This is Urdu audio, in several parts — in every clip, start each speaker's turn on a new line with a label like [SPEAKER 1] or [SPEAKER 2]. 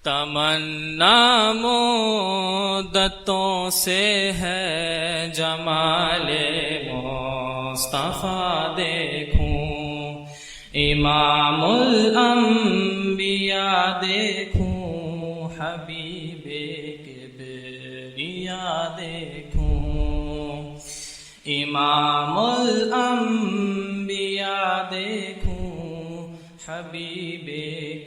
[SPEAKER 1] تمنا مدتوں سے ہے جمال مصطفیٰ دیکھوں، امام الانبیاء دیکھوں، حبیب کبریا دیکھوں، امام الانبیاء دیکھوں، حبیب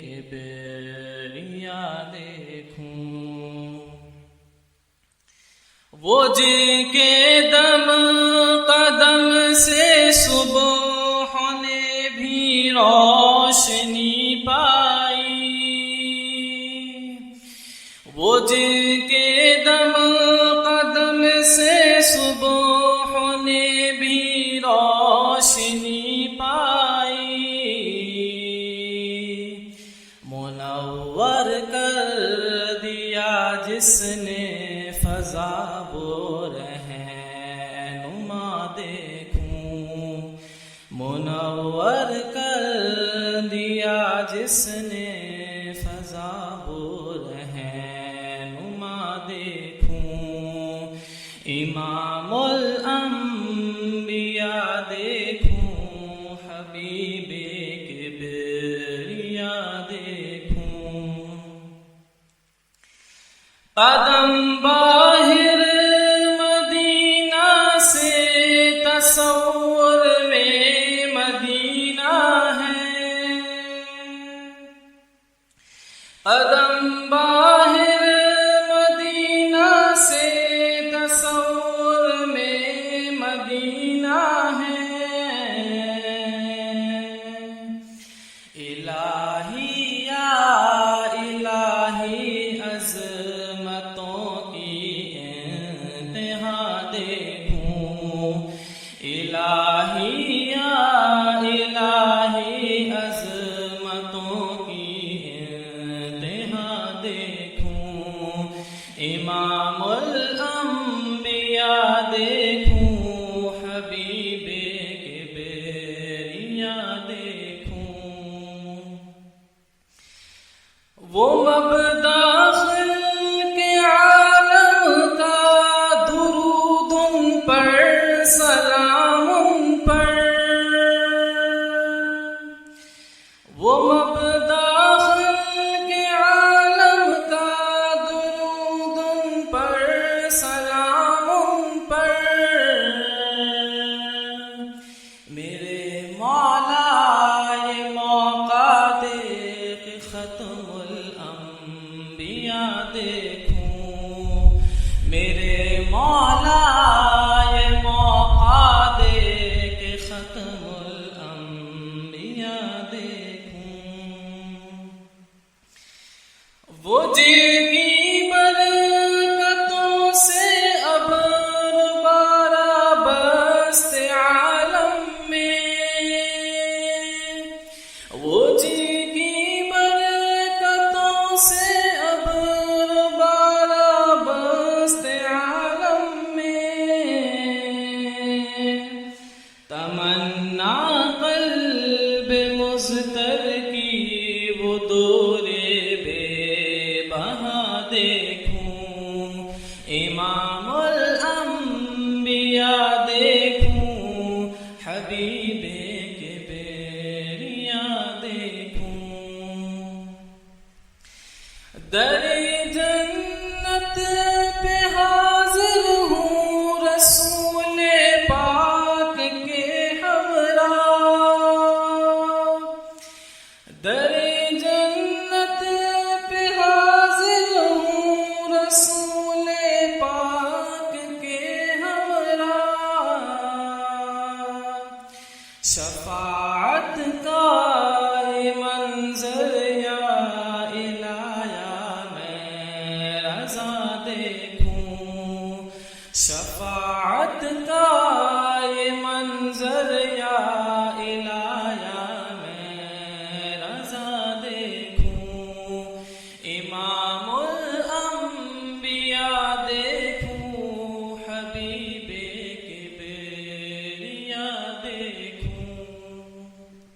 [SPEAKER 1] کبریا دیکھوں، وہ جن کے دم قدم سے صبح نے بھی روشنی پائی، وہ جن کے دم قدم سے صبح نے بھی روشنی پائی، منور کر دیا جس نے فضا وہ رہنما دیکھوں، منور کر دیا جس نے فضا وہ رہنما دیکھوں، امام الانبیاء دیکھوں، حبیب کبریا دیکھوں، قدم باہر مدینہ سے تصور میں مدینہ ہے، قدم باہر مدینہ سے تصور میں مدینہ ہے، الہی یا الہی عظمتوں کی انتہا دیکھوں، الہی یا الہی عظمتوں کی انتہا دیکھوں، امام الانبیاء دیکھوں، حبیب کبریا دیکھوں، وہ مبدأ خلق عالم کا، درود ان پر سلام ان پر، وہ مبدأ خلق عالم کا، درود ان پر سلام ان پر، میرے مولا یہ موقع دیکھ ختم الانبیاء دیکھوں، میرے مولا یہ موقع دیکھ ختم الانبیاء دیکھوں، وہ جن کی برکتوں سے ابر بارہ بست عالم میں، وہ جن کی برکتوں سے ابر بارہ بست عالم میں، تمنا قلب مضطر کی وہ دور بے بہا دیکھوں، امام الانبیاء دیکھوں، حبیب کبریا دیکھوں، در جنت